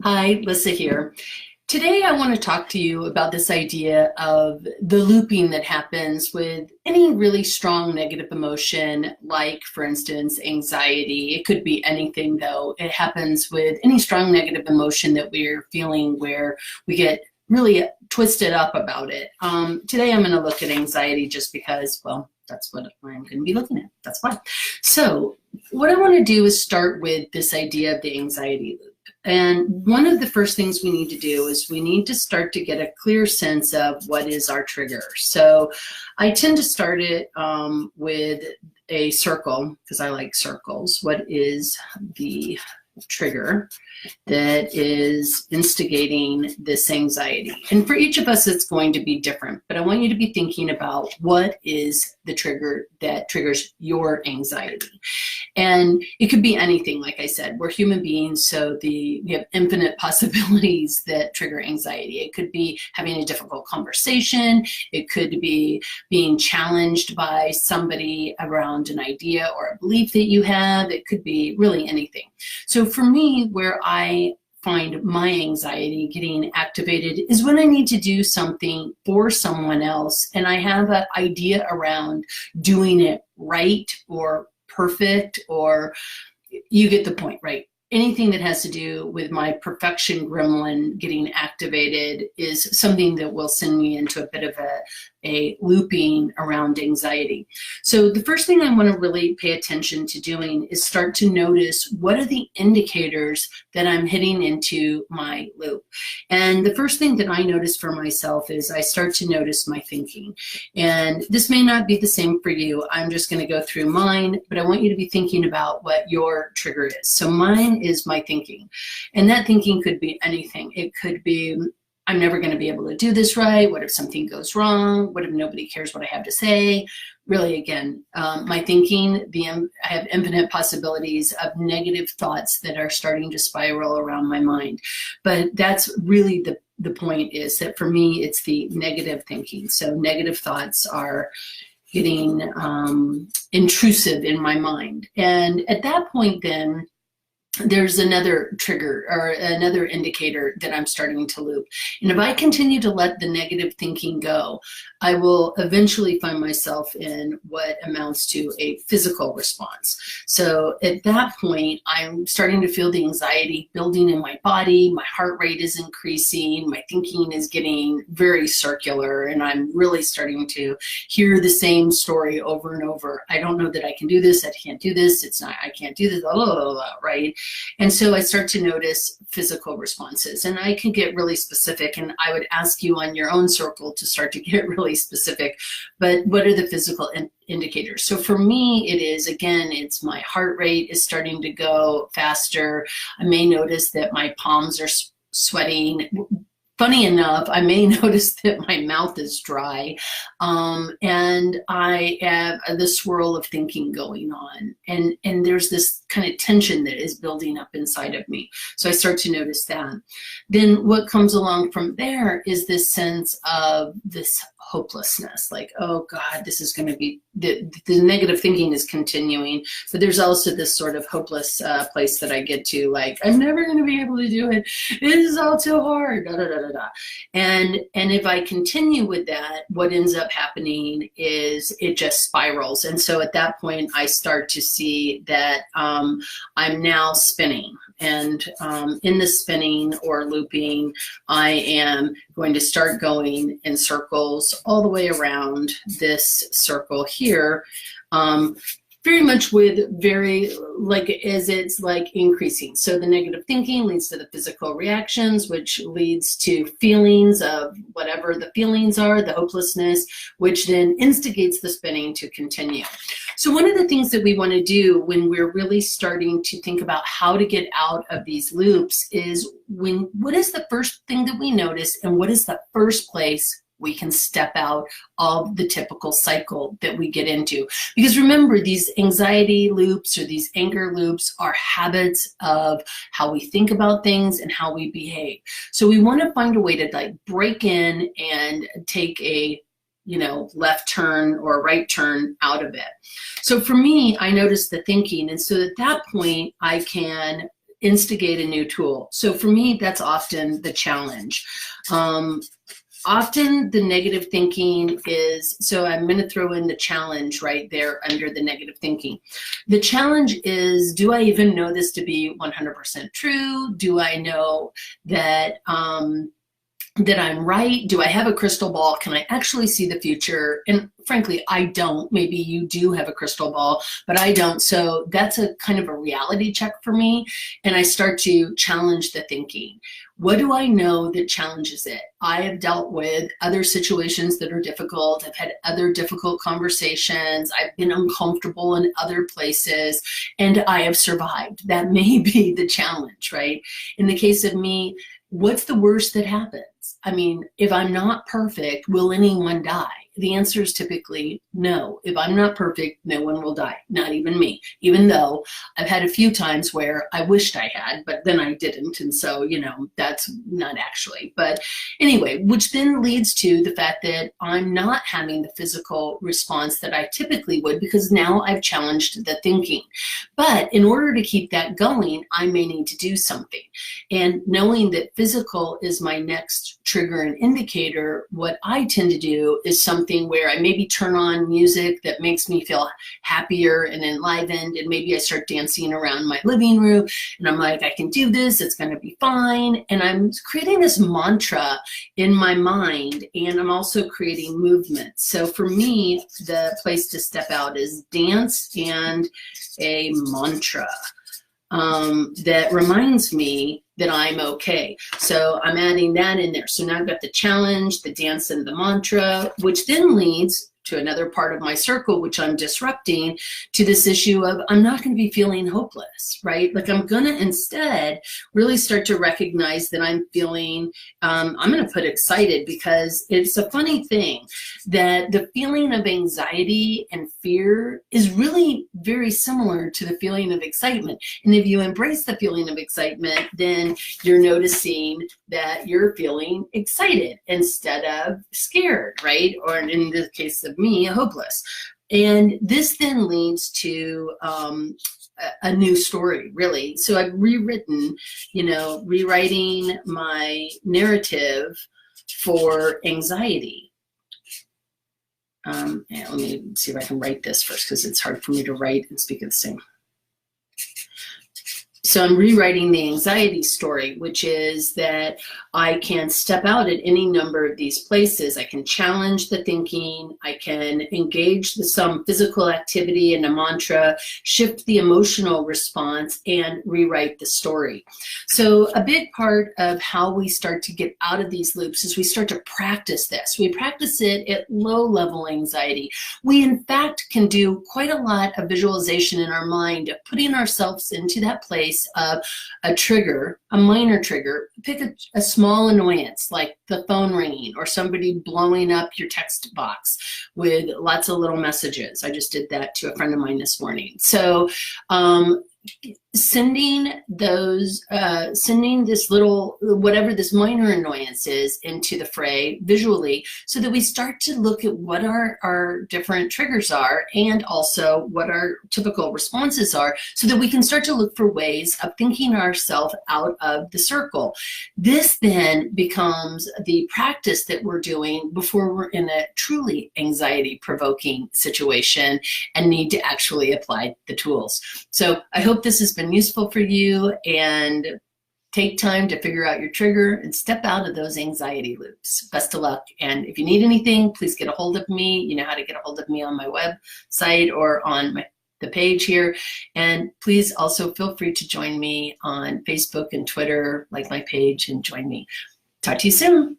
Hi, Lyssa here. Today I want to talk to you about this idea of the looping that happens with any really strong negative emotion, like, for instance, anxiety. It could be anything, though. It happens with any strong negative emotion that we're feeling where we get really twisted up about it. Today I'm going to look at anxiety just because, well, that's what I'm going to be looking at. That's why. So what I want to do is start with this idea of the anxiety loop. And one of the first things we need to do is we need to start to get a clear sense of what is our trigger. So I tend to start it with a circle because I like circles. What is the trigger that is instigating this anxiety? And for each of us, it's going to be different, but I want you to be thinking about what is the trigger that triggers your anxiety. And it could be anything. Like I said, we're human beings, so we have infinite possibilities that trigger anxiety. It could be having a difficult conversation. It could be being challenged by somebody around an idea or a belief that you have. It could be really anything. So for me, where I find my anxiety getting activated is when I need to do something for someone else and I have an idea around doing it right or perfect, or you get the point, right? Anything that has to do with my perfection gremlin getting activated is something that will send me into a bit of a looping around anxiety. So the first thing I want to really pay attention to doing is start to notice what are the indicators that I'm hitting into my loop. And the first thing that I notice for myself is I start to notice my thinking. And this may not be the same for you. I'm just going to go through mine, but I want you to be thinking about what your trigger is. So mine is my thinking. And that thinking could be anything. It could be, I'm never going to be able to do this right. What if something goes wrong? What if nobody cares what I have to say? Really, again, my thinking, I have infinite possibilities of negative thoughts that are starting to spiral around my mind. But that's really the point, is that for me, it's the negative thinking. So negative thoughts are getting intrusive in my mind. And at that point, then, there's another trigger or another indicator that I'm starting to loop. And if I continue to let the negative thinking go, I will eventually find myself in what amounts to a physical response. So at that point, I'm starting to feel the anxiety building in my body. My heart rate is increasing. My thinking is getting very circular, and I'm really starting to hear the same story over and over. I don't know that I can do this. I can't do this. It's not, I can't do this, blah, blah, blah, blah, right? And so I start to notice physical responses, and I can get really specific, and I would ask you on your own circle to start to get really specific. But what are the physical indicators? So for me, it is, again, it's my heart rate is starting to go faster. I may notice that my palms are sweating. Funny enough, I may notice that my mouth is dry, and I have the swirl of thinking going on, and there's this kind of tension that is building up inside of me. So I start to notice that. Then what comes along from there is this sense of this hopelessness, like, oh God, this is going to be, the negative thinking is continuing, but there's also this sort of hopeless place that I get to, like, I'm never going to be able to do it. It is all too hard, da, da, da, da, da. And if I continue with that, what ends up happening is it just spirals. And so at that point, I start to see that I'm now spinning. And in the spinning or looping, I am going to start going in circles all the way around this circle here, very much with as it's like increasing. So the negative thinking leads to the physical reactions, which leads to feelings of whatever the feelings are, the hopelessness, which then instigates the spinning to continue. So one of the things that we want to do when we're really starting to think about how to get out of these loops is what is the first thing that we notice, and what is the first place we can step out of the typical cycle that we get into. Because remember, these anxiety loops or these anger loops are habits of how we think about things and how we behave. So we want to find a way to, like, break in and take a left turn or right turn out of it. So for me, I noticed the thinking. And so at that point, I can instigate a new tool. So for me, that's often the challenge. Often the negative thinking is, so I'm going to throw in the challenge right there under the negative thinking. The challenge is, do I even know this to be 100% true? Do I know that that I'm right? Do I have a crystal ball? Can I actually see the future? And frankly, I don't. Maybe you do have a crystal ball, but I don't. So that's a kind of a reality check for me. And I start to challenge the thinking. What do I know that challenges it? I have dealt with other situations that are difficult. I've had other difficult conversations. I've been uncomfortable in other places, and I have survived. That may be the challenge, right? In the case of me, what's the worst that happens? I mean, if I'm not perfect, will anyone die? The answer is typically no. If I'm not perfect, no one will die, not even me, even though I've had a few times where I wished I had, but then I didn't. And so, you know, that's not actually. But anyway, which then leads to the fact that I'm not having the physical response that I typically would, because now I've challenged the thinking. But in order to keep that going, I may need to do something. And knowing that physical is my next trigger and indicator, what I tend to do is something where I maybe turn on music that makes me feel happier and enlivened, and maybe I start dancing around my living room, and I'm like, I can do this, it's going to be fine. And I'm creating this mantra in my mind, and I'm also creating movement. So for me, the place to step out is dance and a mantra that reminds me that I'm okay. So I'm adding that in there. So now I've got the challenge, the dance, and the mantra, which then leads to another part of my circle, which I'm disrupting, to this issue of I'm not going to be feeling hopeless, right? Like I'm going to instead really start to recognize that I'm feeling, I'm going to put excited, because it's a funny thing that the feeling of anxiety and fear is really very similar to the feeling of excitement. And if you embrace the feeling of excitement, then you're noticing that you're feeling excited instead of scared, right? Or in the case of me, hopeless. And this then leads to a new story, really. So I've rewritten, you know, rewriting my narrative for anxiety. And let me see if I can write this first, because it's hard for me to write and speak at the same. So I'm rewriting the anxiety story, which is that I can step out at any number of these places. I can challenge the thinking. I can engage some physical activity and a mantra, shift the emotional response, and rewrite the story. So a big part of how we start to get out of these loops is we start to practice this. We practice it at low-level anxiety. We, in fact, can do quite a lot of visualization in our mind of putting ourselves into that place of a trigger, a minor trigger. Pick a small annoyance like the phone ringing or somebody blowing up your text box with lots of little messages. I just did that to a friend of mine this morning. So sending this little, whatever this minor annoyance is, into the fray visually, so that we start to look at what our different triggers are, and also what our typical responses are, so that we can start to look for ways of thinking ourselves out of the circle. This then becomes the practice that we're doing before we're in a truly anxiety-provoking situation and need to actually apply the tools. So I hope this has been useful for you, and take time to figure out your trigger and step out of those anxiety loops. Best of luck. And if you need anything, please get a hold of me. You know how to get a hold of me on my website or on the page here. And please also feel free to join me on Facebook and Twitter, like my page, and join me. Talk to you soon.